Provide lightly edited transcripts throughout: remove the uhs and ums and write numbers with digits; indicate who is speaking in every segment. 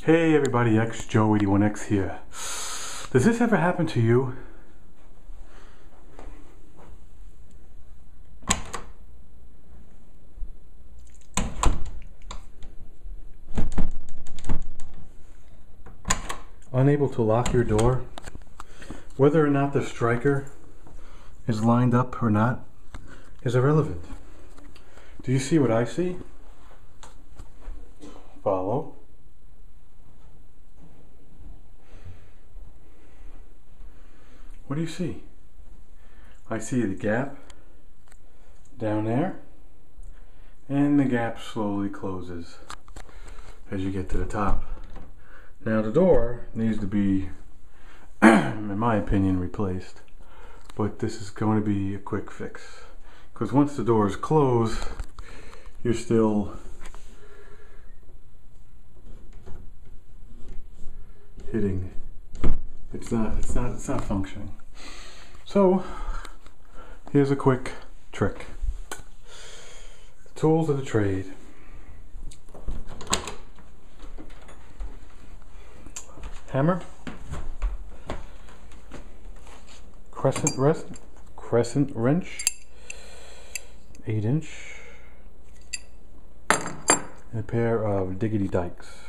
Speaker 1: Hey everybody, Joe81X here. Does this ever happen to you? Unable to lock your door? Whether or not the striker is lined up or not is irrelevant. Do you see what I see? Follow. What do you see? I see the gap down there, and the gap slowly closes as you get to the top. Now the door needs to be, in my opinion, replaced, but this is going to be a quick fix, because once the door is closed, you're still hitting. It's not functioning. So here's a quick trick. Tools of the trade. Hammer, crescent wrench, 8-inch, and a pair of diggity dikes.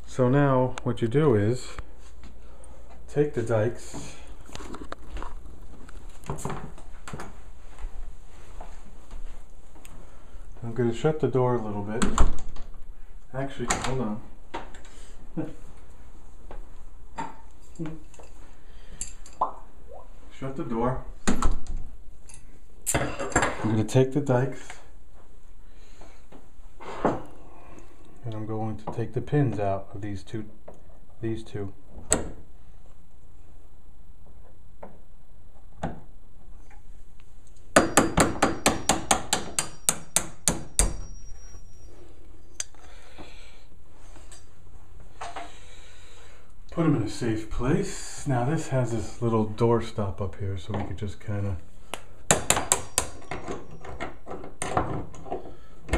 Speaker 1: So now what you do is take the dikes, I'm going to shut the door a little bit. Actually, hold on. Shut the door. I'm going to take the dikes and I'm going to take the pins out of these two. Put them in a safe place. Now this has this little door stop up here, so we could just kind of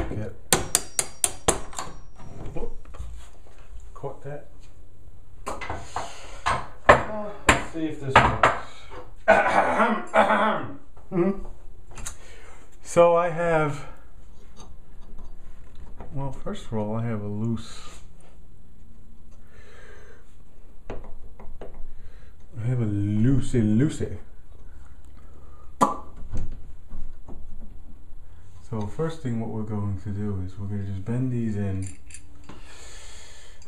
Speaker 1: get. Whoop, caught that. Let's see if this works. So I have. Well, first of all, I have a loose. I have a loosey. So first thing what we're going to do is we're going to just bend these in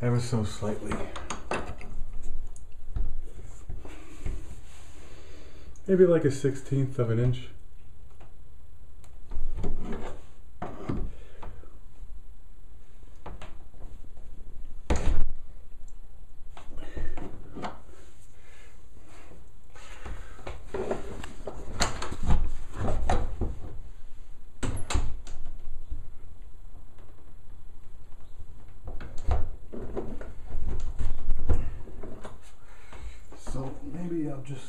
Speaker 1: ever so slightly. Maybe like a 1/16 of an inch. So maybe I'll just,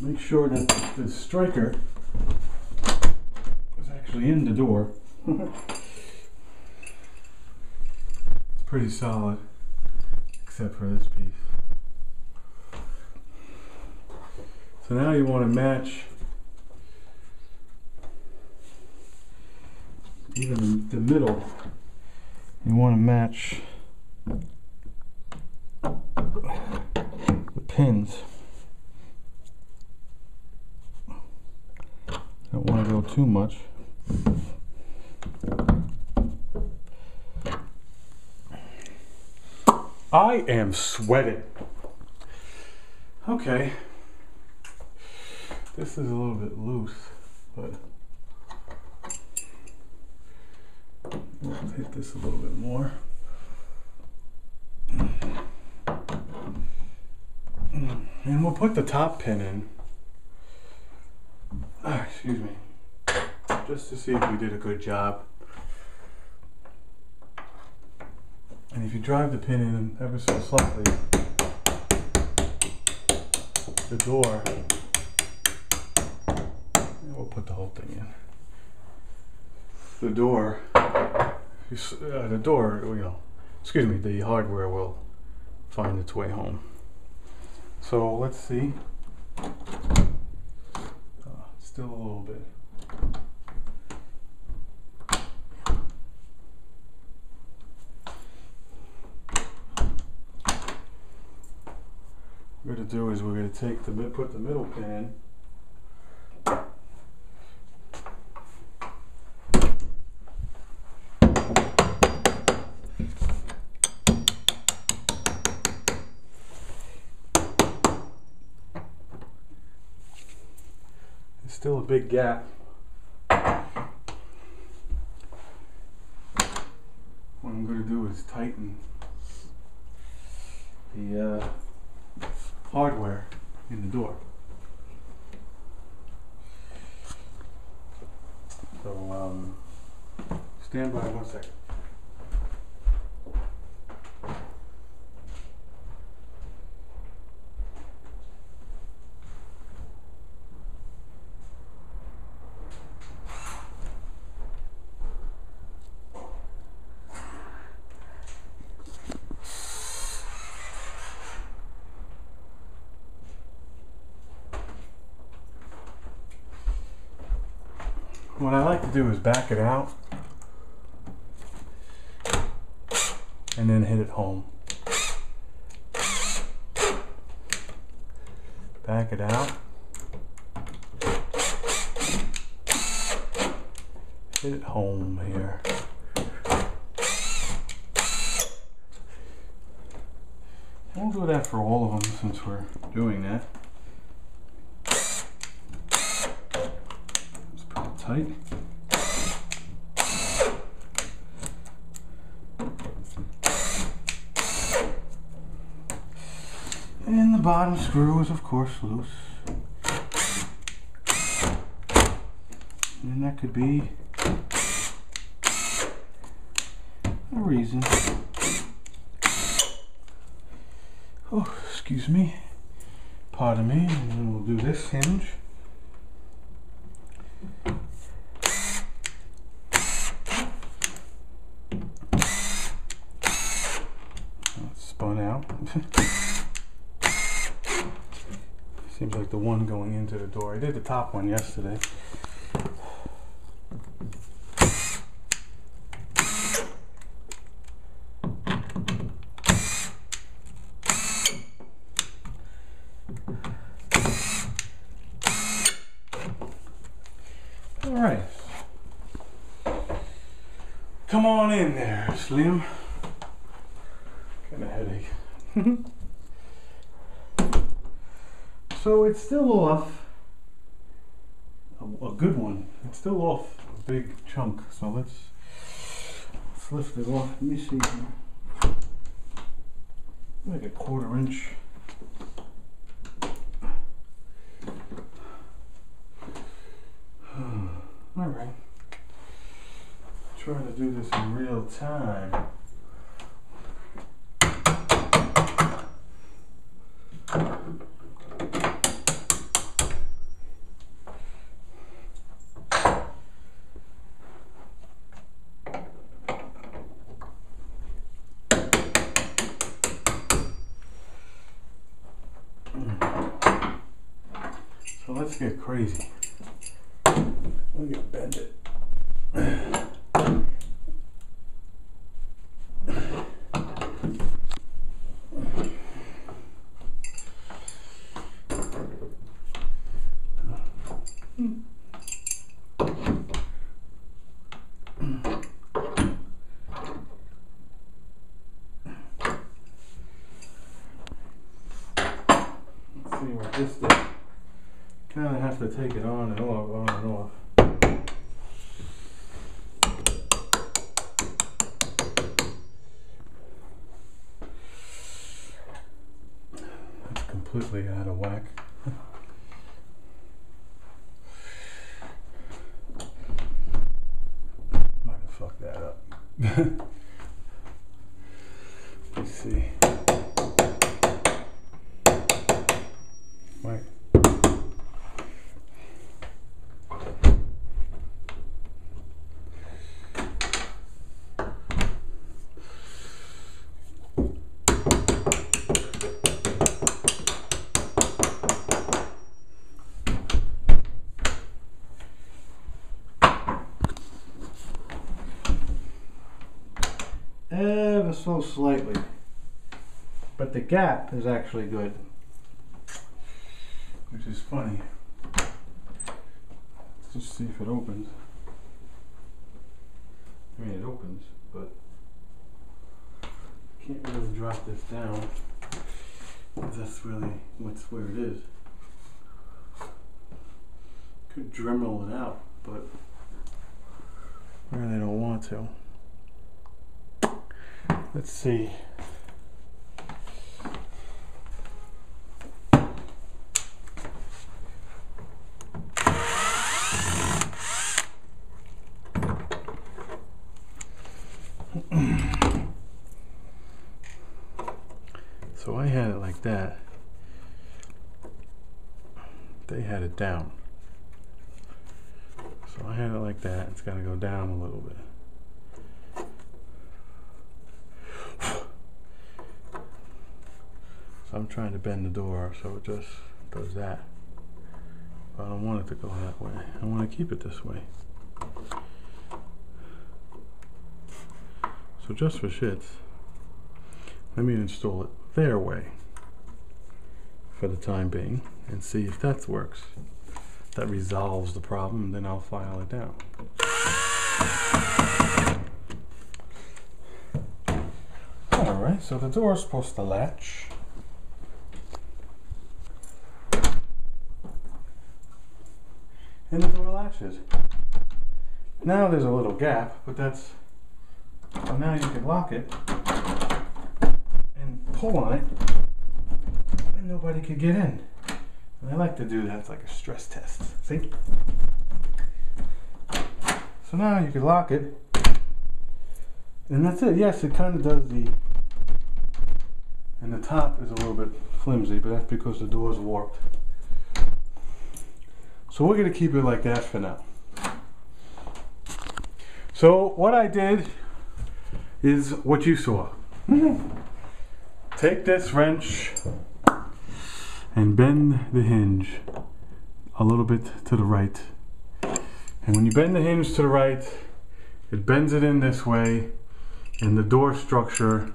Speaker 1: make sure that the striker is actually in the door. It's pretty solid, except for this piece. So now you want to match even the middle. You want to match the pins. Don't want to go too much. I am sweating. Okay. This is a little bit loose, but we'll hit this a little bit more. And we'll put the top pin in. Excuse me. Just to see if we did a good job. And if you drive the pin in ever so slightly, the door, and we'll put the whole thing in. The door the door, excuse me, the hardware will find its way home. So let's see. Still a little bit. What we're going to do is we're going to put the middle pin in. There's still a big gap. What I'm going to do is tighten the hardware in the door. So stand by 1 second. What I like to do is back it out and then hit it home. Back it out, hit it home here. We'll do that for all of them since we're doing that. Tight. And the bottom screw is of course loose. And that could be a reason. Oh, excuse me. Pardon me. And then we'll do this hinge. Spun out. Seems like the one going into the door. I did the top one yesterday. All right. Come on in there, Slim. Got a headache. So it's still off a good one. It's still off a big chunk. So let's lift it off. Let me see. Like a 1/4 inch. All right. Trying to do this in real time. So let's get crazy. Let me bend it. Let's see what this does. Kind of have to take it on and off, on and off. That's completely out of whack. Might have fucked that up. Let's see. Right. ever so slightly, but the gap is actually good, which is funny. Let's just see if it opens. I mean, it opens, but can't really drop this down, because that's really where it is. Could Dremel it out, but I really don't want to. Let's see. So I had it like that. They had it down. So I had it like that. It's got to go down a little bit. So I'm trying to bend the door so it just does that. But I don't want it to go that way. I want to keep it this way. So just for shits, let me install it their way for the time being and see if that works. If that resolves the problem, then I'll file it down. Alright, so the door is supposed to latch. And the door latches. Now there's a little gap, but that's, so now you can lock it and pull on it and nobody could get in. And I like to do that, it's like a stress test. See? So now you can lock it and that's it. Yes, it kind of does the, and the top is a little bit flimsy, but that's because the door's warped. So we're going to keep it like that for now. So what I did is what you saw. Take this wrench and bend the hinge a little bit to the right. And when you bend the hinge to the right, it bends it in this way and the door structure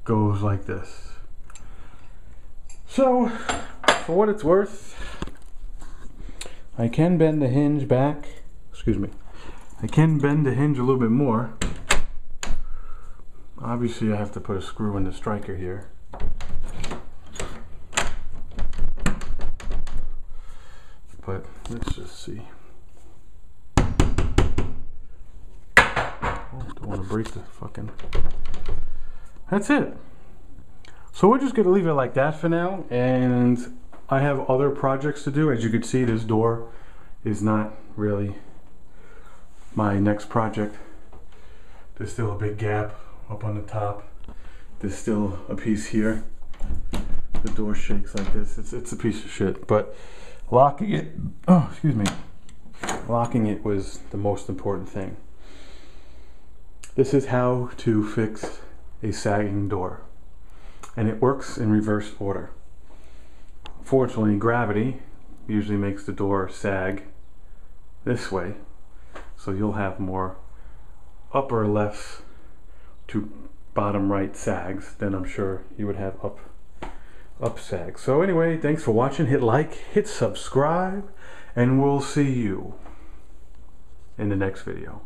Speaker 1: goes like this. So for what it's worth, I can bend the hinge back, excuse me, I can bend the hinge a little bit more. Obviously I have to put a screw in the striker here. But let's just see. Oh, don't want to break the fucking... That's it. So we're just going to leave it like that for now, and I have other projects to do. As you can see, this door is not really my next project. There's still a big gap up on the top. There's still a piece here. The door shakes like this. It's a piece of shit, but locking it, oh, excuse me. Locking it was the most important thing. This is how to fix a sagging door. And it works in reverse order. Fortunately, gravity usually makes the door sag this way, so you'll have more upper left to bottom right sags than I'm sure you would have up sags. So anyway, thanks for watching. Hit like, hit subscribe, and we'll see you in the next video.